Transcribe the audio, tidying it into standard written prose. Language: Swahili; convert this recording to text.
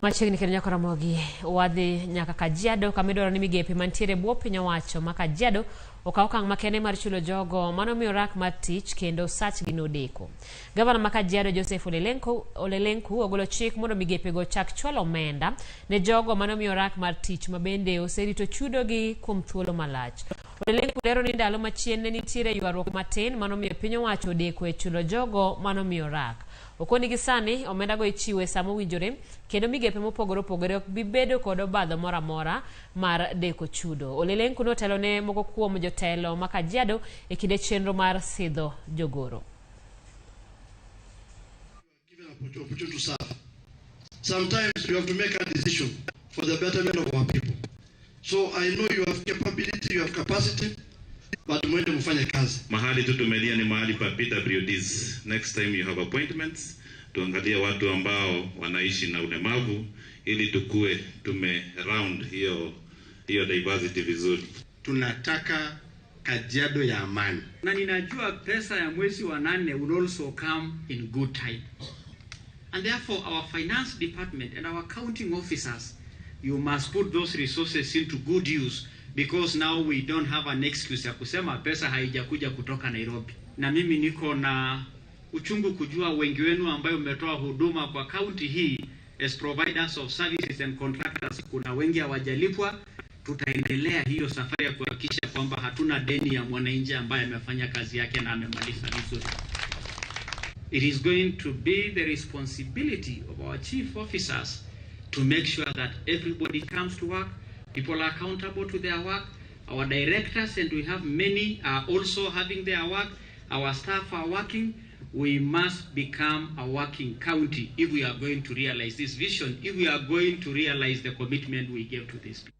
Machiegni kendo nyaka Ramogi wadhi nyaka Kajiado kamidwaro ni migepe mantiere bwo piny owacho ma Kajiado okaw okang' makende mar chulo jogo manomiyo rak mar tich kendo sachgi nodeko. Gavana ma Kajiado Joseph Olelenku ogolo chik mondo migepe go chak chwalo omenda ne jogo manomiyo rak mar tich mabende oserito chudo gi kuom thuolo malach. Olelenku lero ni ndalo machien ne nitiere ywaruok matin manomiyo piny owacho odeko e chulo jogo manomiyo rak. Okoni gi sani omenda go ichiwo e samo winjore kendo migepe mopogore opogore ok bibedo kod obadho mora mora mar deko chudo. Olelenku notelo ne moko kuom jotelo ma Kajiado e kinde chenro mar sidho jogoro. Opportunity to serve. Sometimes you have to make a decision for the betterment of our people. So I know you have capability, you have capacity, but mwende mfanye kazi. Mahali tu tumelia ni mahali pa PWDs. Next time you have appointments, tuangalia watu ambao wanaishi na ulemavu ili tukue round hiyo diversity vizuri. Tunataka Kajiado ya amani. Na ninajua pesa ya mwezi wa 8 will also come in good time. And therefore our finance department and our accounting officers, you must put those resources into good use, because now we don't have an excuse ya kusema pesa haijakuja kutoka Nairobi. Na mimi niko na uchungu kujua wengi wenu ambayo umetoa huduma kwa county hii as providers of services and contractors, kuna wengi hawajalipwa. Tutaendelea hiyo safari ya kuhakikisha kwamba hatuna deni ya mwananchi ambaye amefanya kazi yake na amemaliza vizuri. It is going to be the responsibility of our chief officers to make sure that everybody comes to work, people are accountable to their work, our directors, and we have many, are also having their work, our staff are working. We must become a working county if we are going to realize this vision, if we are going to realize the commitment we gave to this people.